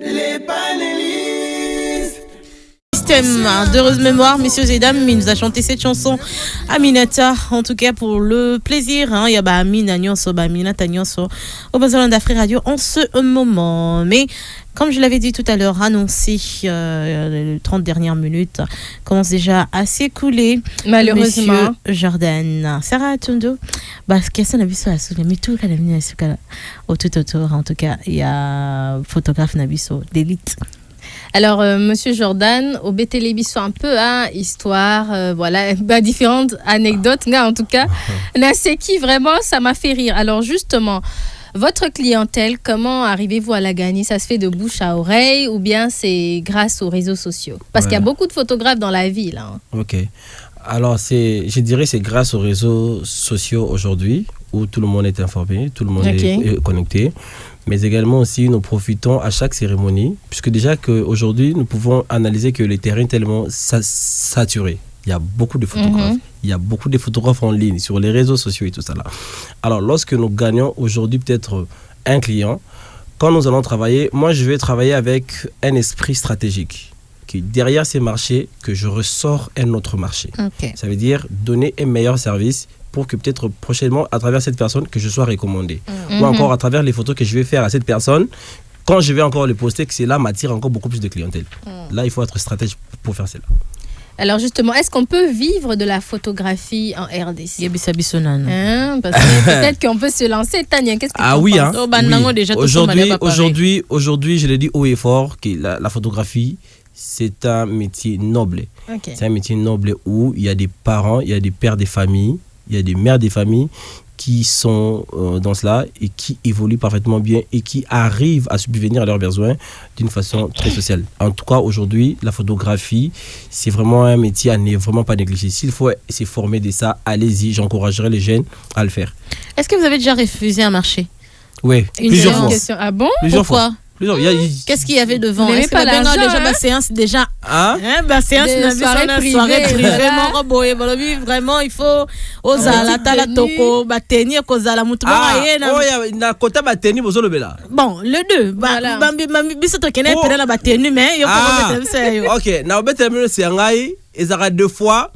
Les panélistes. D'heureuse mémoire, messieurs et dames, il nous a chanté cette chanson Aminata, en tout cas pour le plaisir. Il y a Amina Nyonso, Aminata Nyonso au besoin d'Afri Radio en ce moment. Mais comme je l'avais dit tout à l'heure, annoncé les 30 dernières minutes commence déjà à s'écouler. Malheureusement. Monsieur Jordan. Sarah Tundo, parce qu'il y a ça, tout autour, en tout cas, il y a photographe Nabiso d'élite. Alors, Monsieur Jordan, au Bétélébiso un peu, histoire, voilà, différentes anecdotes, en tout cas. Naseki, vraiment, ça m'a fait rire. Alors, justement, votre clientèle, comment arrivez-vous à la gagner? Ça se fait de bouche à oreille ou bien c'est grâce aux réseaux sociaux? Parce qu'il y a beaucoup de photographes dans la ville. Ok. Alors, je dirais que c'est grâce aux réseaux sociaux aujourd'hui où tout le monde est informé, tout le monde est connecté. Mais également aussi, nous profitons à chaque cérémonie, puisque déjà qu'aujourd'hui, nous pouvons analyser que le terrain est tellement saturé. Il y a beaucoup de photographes. Il y a beaucoup de photographes en ligne, sur les réseaux sociaux et tout ça là. Alors, lorsque nous gagnons aujourd'hui peut-être un client, quand nous allons travailler, moi, je vais travailler avec un esprit stratégique. Qui, derrière ces marchés, que je ressors un autre marché. Okay. Ça veut dire donner un meilleur service pour que peut-être prochainement, à travers cette personne, que je sois recommandé. Ou encore à travers les photos que je vais faire à cette personne, quand je vais encore les poster, que cela m'attire encore beaucoup plus de clientèle. Là, il faut être stratège pour faire cela. Alors justement, est-ce qu'on peut vivre de la photographie en RDC? Parce que peut-être qu'on peut se lancer. Tania, qu'est-ce que tu en oui, penses? Oui. Aujourd'hui, je le dis haut et fort que la photographie, c'est un métier noble. Okay. C'est un métier noble où il y a des parents, il y a des pères des familles, il y a des mères des familles qui sont dans cela et qui évoluent parfaitement bien et qui arrivent à subvenir à leurs besoins d'une façon très sociale. En tout cas, aujourd'hui, la photographie, c'est vraiment un métier à ne vraiment pas négliger. S'il faut se former de ça, allez-y, j'encouragerai les jeunes à le faire. Est-ce que vous avez déjà refusé un marché? Oui, plusieurs fois. Ah bon? Pourquoi? Qu'est-ce qu'il y avait devant? Est-ce que pas déjà hein? séance déjà séance soirée privée vraiment il faut ozala tala toko batenir kozala mutu na kota bateni bozolo bela. Bon, le deux biso to kena pena na bateni mais yo ko OK, na obeta mino c'est ngai ezaka deux fois.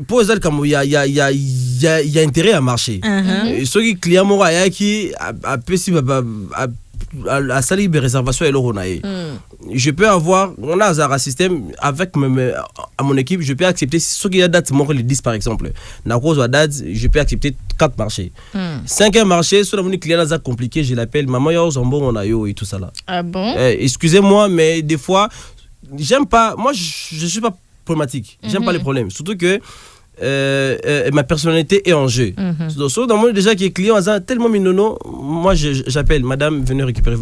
Pour ça, comme il y a intérêt à marcher. Ceux qui clients mo ya qui a possible à salir des réservations et l'oronae. Je peux avoir, on a un système avec à mon équipe, je peux accepter ce qui a date le 10 par exemple. Na cause de date, je peux accepter 4 marchés. 5e marché, sur mon client a compliqué, je l'appelle maman yo zombo on a yo et tout ça là. Ah bon? Excusez-moi mais des fois j'aime pas, moi je suis pas problématique. J'aime pas les problèmes, surtout que ma personnalité est en jeu. Donc, dans le monde déjà qui est client, tellement minono, moi j'appelle madame, venez récupérer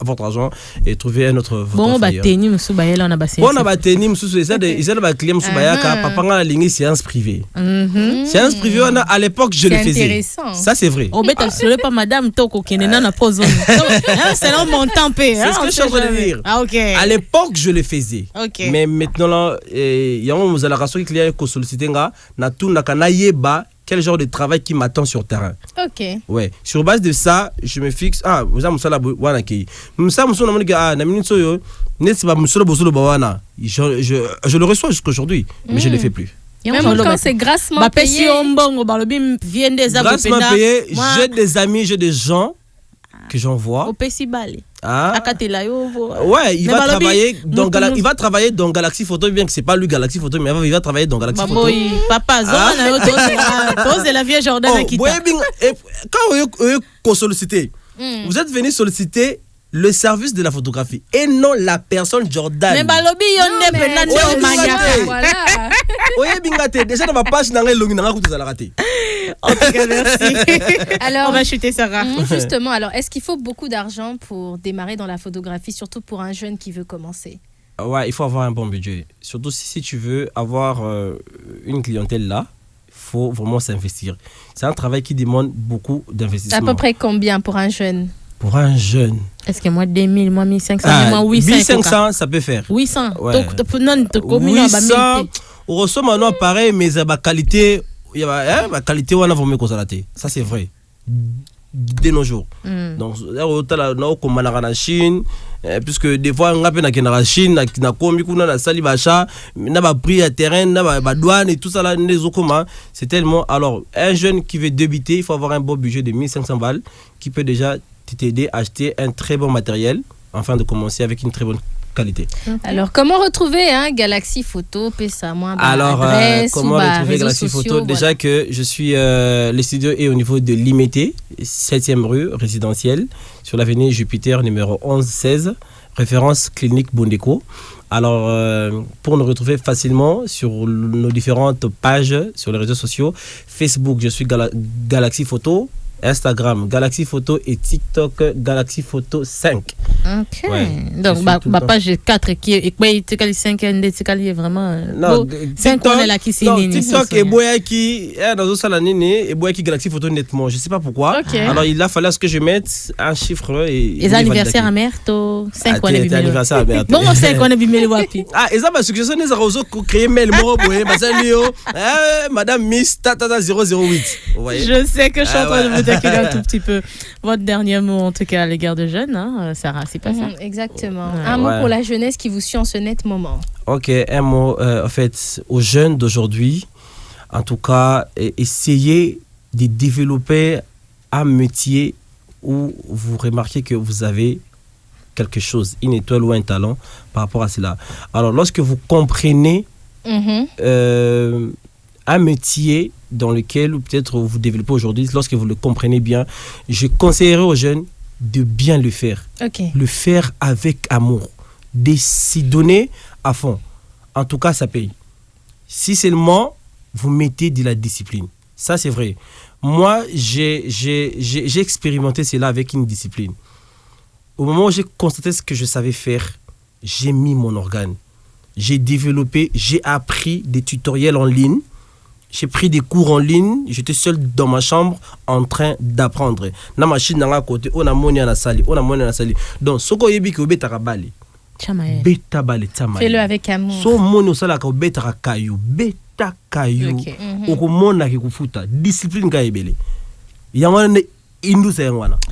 votre argent et trouver un autre. Bon, bateni musubaya là on a bassé. Bon, on a bateni musubaya, ils ont des clients musubaya car papa a la ligne séance privée. Séance privée, on a à l'époque je le faisais. Ça c'est vrai. Au bêta sur pas madame toko qui n'est pas pose. C'est là mon temps paix. C'est ce que je suis en train de dire. Ah OK. À l'époque je le faisais. OK. Mais maintenant là, il y a un la raison qui client ko solliciter nga na tout na kanayeba quel genre de travail qui m'attend sur terrain. OK. Ouais, sur base de ça, je me fixe vous avez musala wana ki. Musa musona moniga na minute yo, n'est pas musolo bosolo bawana. Je le reçois jusqu'aujourd'hui, mais je le fais plus. Même quand c'est grassement payé. Grassement payé, j'ai des amis, j'ai des gens que j'envoie. Au Pessibali. Ouais, il va travailler dans Galaxy Photo, bien que c'est pas lui Galaxy Photo, mais il va travailler dans Galaxy Photo. Papa, pose la vieille Jordan qui quand vous sollicitez, vous êtes venu solliciter le service de la photographie et non la personne Jordan. Mais balobi yon déjà dans ma page raté. En tout cas, merci. Alors, on va chuter Sarah. Justement, alors est-ce qu'il faut beaucoup d'argent pour démarrer dans la photographie, surtout pour un jeune qui veut commencer? Ouais, il faut avoir un bon budget. Surtout si tu veux avoir une clientèle là, il faut vraiment s'investir. C'est un travail qui demande beaucoup d'investissement. À peu près combien pour un jeune? Pour un jeune. Est-ce que moi 2000, moi 1500, moi 800? 1500, ça peut faire. 800. Ouais. 800. On reçoit maintenant pareil, mais la qualité, la qualité, on a vraiment consolaté. Ça c'est vrai. De nos jours. Donc, on a en Chine, puisque des fois, on a en Chine, on a commis na sali bacha, on a pris à terrain, on a douane et tout ça là, c'est tellement. Alors, un jeune qui veut débuter, il faut avoir un bon budget de 1500 balles qui peut déjà t'aider à acheter un très bon matériel afin de commencer avec une très bonne qualité. Alors, comment retrouver Galaxy Photo? Alors, comment retrouver Galaxy Photo? Déjà que je suis, le studio est au niveau de l'Imété, 7e rue résidentielle, sur l'avenue Jupiter numéro 11-16, référence clinique Bondeko. Alors, pour nous retrouver facilement sur nos différentes pages sur les réseaux sociaux, Facebook, je suis Galaxy Photo, Instagram Galaxy Photo et TikTok Galaxy Photo 5. OK. Ouais, donc ma page 4 qui est 5 est vraiment non, 5 on est là qui c'est TikTok et boya qui dans une salle et boya qui Galaxy Photo nettement, je sais pas pourquoi. Okay. Alors il a fallu que je mette un chiffre et les anniversaires à Merto 5 on est anniversaire à Merto. Bon 5 on est bimé wapi. Et ça ma suggestion est réseau créer mail moi boya madame Miss Tata 008. Vous voyez? Je sais que je suis en train de vous taquiner un tout petit peu. Votre dernier mot en tout cas à l'égard de jeunes Sarah, c'est pas ça? Exactement. Un mot pour la jeunesse qui vous suit en ce net moment. OK, un mot en fait aux jeunes d'aujourd'hui, en tout cas, essayez de développer un métier où vous remarquez que vous avez quelque chose, une étoile ou un talent par rapport à cela. Alors lorsque vous comprenez un métier dans lequel ou peut-être vous développez aujourd'hui, lorsque vous le comprenez bien, je conseillerais aux jeunes de bien le faire. Le faire avec amour, de s'y donner à fond. En tout cas, ça paye. Si seulement vous mettez de la discipline. Ça, c'est vrai. Moi, j'ai expérimenté cela avec une discipline. Au moment où j'ai constaté ce que je savais faire, j'ai mis mon organe. J'ai développé, j'ai appris des tutoriels en ligne. J'ai pris des cours en ligne. J'étais seul dans ma chambre en train d'apprendre. Na machine dans la côté, on a monnaie à la salle, Donc, ce qu'on y a dit que vous bêta bali. Bêta bali, fais-le avec amour. So monnaie au salaire que bêta caillou, bêta caillou. Au monde qui kufuta, discipline kaibele. Yamane.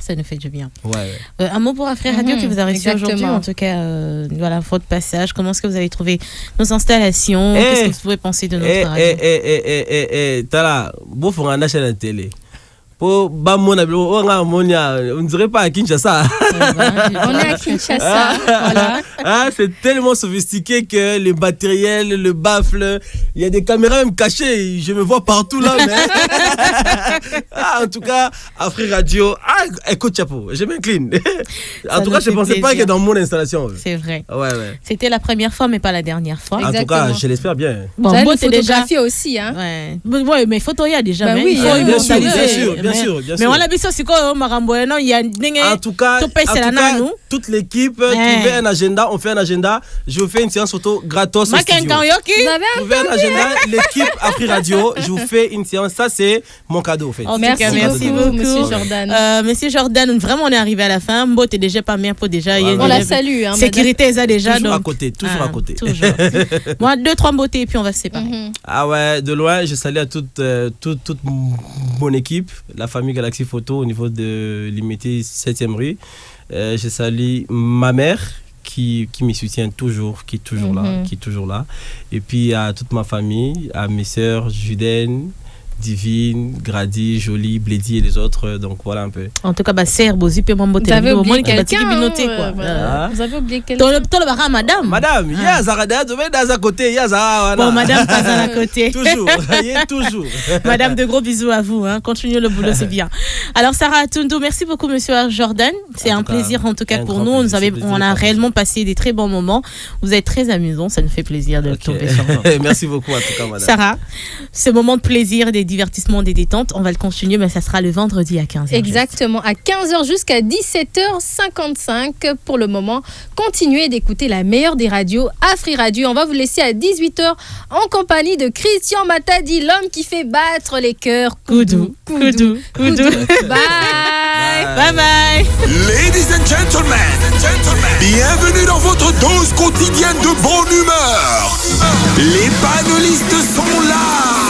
Ça nous fait du bien. Ouais. Un mot pour Afri Radio qui vous a reçu aujourd'hui. En tout cas, voilà, votre passage. Comment est-ce que vous avez trouvé nos installations? Qu'est-ce que vous pouvez penser de notre radio? Tala, beau pour un achat de la télé. On ne dirait pas à Kinshasa. On est à Kinshasa. Voilà. C'est tellement sophistiqué que le matériel, le baffle, il y a des caméras même cachées. Je me vois partout là. Mais... en tout cas, Afri Radio, écoute, chapeau, je m'incline. En tout cas, je ne pensais pas que dans mon installation. C'est vrai. Ouais. C'était la première fois, mais pas la dernière fois. En tout cas, je l'espère bien. Bon, vous photographiez aussi. Hein. Ouais, mais photo, il y a déjà. Oui, bien sûr. Mais on a vu ça, c'est quoi, Marambo? Il y a en tout cas, toute l'équipe trouvait un agenda, on fait un agenda. Je vous fais une séance photo gratos au studio. Vous avez un agenda, l'équipe Afri Radio, je vous fais une séance. Ça, c'est mon cadeau, en fait. Merci beaucoup, Monsieur Jordan. Monsieur Jordan, vraiment, on est arrivé à la fin. Mbo, t'es déjà pas bien pour déjà. On la salue. Sécurité, ça déjà. Toujours à côté. Toujours. Moi, 2-3 beautés et puis on va se séparer. Ah ouais, de loin, je salue à toute mon équipe, la famille Galaxy Photo au niveau de l'Imité 7e rue. Je salue ma mère qui me soutient toujours, qui est toujours là. Et puis à toute ma famille, à mes sœurs Juden, Divine, Grady, Jolie, Bledy et les autres. Donc voilà un peu. En tout cas, Serre, Bozi, puis mon beauté. Vous avez oublié quelqu'un. Vous avez oublié quelqu'un. Madame. Madame, il y a Zarada, tu vas à côté, il y a Zara. Bon, madame passe à côté. Toujours. Madame, de gros bisous à vous. Continuez le boulot, c'est bien. Alors, Sarah Atundo, merci beaucoup, monsieur Jordan. C'est un plaisir, en tout cas, pour nous. On a réellement passé des très bons moments. Vous êtes très amusants. Ça nous fait plaisir de tomber sur vous. Merci beaucoup, en tout cas, madame. Sarah, ce moment de plaisir, des divertissements, des détentes, on va le continuer, mais ça sera le vendredi à 15h. Exactement, à 15h jusqu'à 17h55 pour le moment. Continuez d'écouter la meilleure des radios, Afri Radio. On va vous laisser à 18h en compagnie de Christian Matadi, l'homme qui fait battre les cœurs. Koudou. Bye. Ladies and gentlemen, bienvenue dans votre dose quotidienne de bonne humeur. Les panélistes sont là.